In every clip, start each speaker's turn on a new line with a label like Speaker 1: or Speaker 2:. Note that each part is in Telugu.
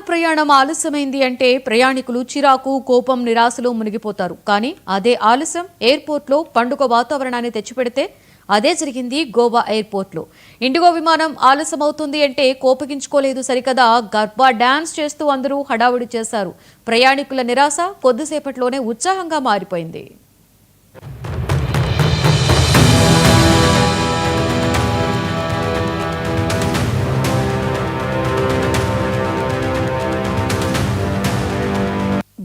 Speaker 1: ప్రయాణం ఆలస్యమైంది అంటే ప్రయాణికులు చిరాకు, కోపం, నిరాశలో మునిగిపోతారు. కానీ అదే ఆలస్యం ఎయిర్పోర్ట్లో పండుగ వాతావరణాన్ని తెచ్చిపెడితే అదే జరిగింది గోవా ఎయిర్పోర్ట్లో. ఇండిగో విమానం ఆలస్యమవుతుంది అంటే కోపగించుకోలేదు సరికదా, గర్భా డాన్స్ చేస్తూ అందరూ హడావుడి చేశారు. ప్రయాణికుల నిరాశ కొద్దిసేపట్లోనే ఉత్సాహంగా మారిపోయింది.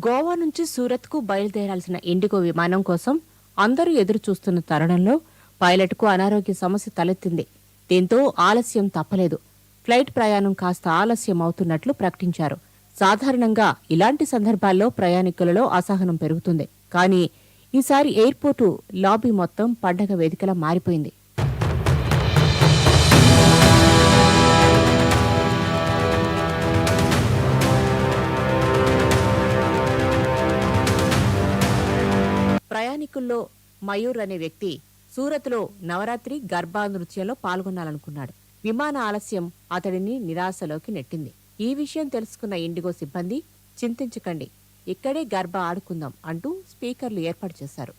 Speaker 2: గోవా నుంచి సూరత్కు బయలుదేరాల్సిన ఇండిగో విమానం కోసం అందరూ ఎదురు చూస్తున్న తరుణంలో పైలట్కు అనారోగ్య సమస్య తలెత్తింది. దీంతో ఆలస్యం తప్పలేదు. ఫ్లైట్ ప్రయాణం కాస్త ఆలస్యం అవుతున్నట్లు ప్రకటించారు. సాధారణంగా ఇలాంటి సందర్భాల్లో ప్రయాణికులలో అసహనం పెరుగుతుంది. కానీ ఈసారి ఎయిర్పోర్టు లాబీ మొత్తం పండగ వేదికలా మారిపోయింది. ప్రయాణికుల్లో మయూర్ అనే వ్యక్తి సూరత్లో నవరాత్రి గర్భా నృత్యంలో పాల్గొనాలనుకున్నాడు. విమాన ఆలస్యం అతడిని నిరాశలోకి నెట్టింది. ఈ విషయం తెలుసుకున్న ఇండిగో సిబ్బంది, చింతించకండి, ఇక్కడే గర్భా ఆడుకుందాం అంటూ స్పీకర్లు ఏర్పాటు చేశారు.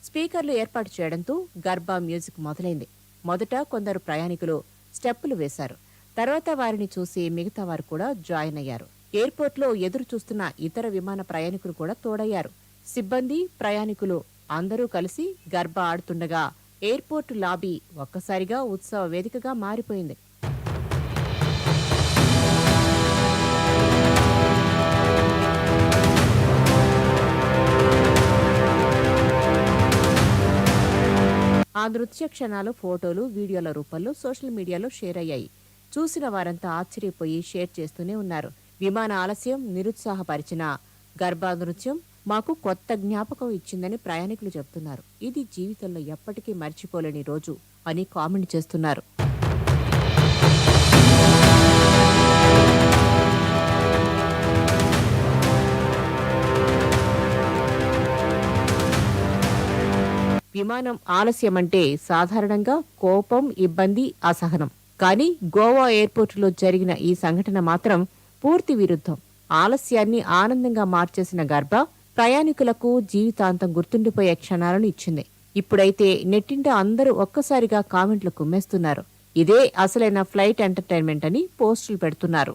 Speaker 2: స్పీకర్లు ఏర్పాటు చేయడంతో గర్భా మ్యూజిక్ మొదలైంది. మొదట కొందరు ప్రయాణికులు స్టెప్పులు వేశారు. తర్వాత వారిని చూసి మిగతా వారు కూడా జాయిన్ అయ్యారు. ఎయిర్పోర్ట్లో ఎదురు చూస్తున్న ఇతర విమాన ప్రయాణికులు కూడా తోడయ్యారు. సిబ్బంది, ప్రయాణికులు అందరూ కలిసి గర్భా ఆడుతుండగా ఎయిర్పోర్టు లాబీ ఒక్కసారిగా ఉత్సవ వేదికగా మారిపోయింది. ఆ నృత్య క్షణాలు ఫోటోలు, వీడియోల రూపంలో సోషల్ మీడియాలో షేర్ అయ్యాయి. చూసిన వారంతా ఆశ్చర్యపోయి షేర్ చేస్తూనే ఉన్నారు. విమాన ఆలస్యం నిరుత్సాహపరిచిన గర్భా నృత్యం మాకు కొత్త జ్ఞాపకం ఇచ్చిందని ప్రయాణికులు చెబుతున్నారు. ఇది జీవితంలో ఎప్పటికీ మర్చిపోలేని రోజు అని కామెంట్ చేస్తున్నారు. విమానం ఆలస్యమంటే సాధారణంగా కోపం, ఇబ్బంది, అసహనం. కానీ గోవా ఎయిర్పోర్టులో జరిగిన ఈ సంఘటన మాత్రం పూర్తి విరుద్ధం. ఆలస్యాన్ని ఆనందంగా మార్చేసిన గర్భా ప్రయాణికులకు జీవితాంతం గుర్తుండిపోయే క్షణాలను ఇచ్చింది. ఇప్పుడైతే నెట్టింట అందరూ ఒక్కసారిగా కామెంట్లు కుమ్మేస్తున్నారు. ఇదే అసలైన ఫ్లైట్ ఎంటర్టైన్మెంట్ అని పోస్టులు పెడుతున్నారు.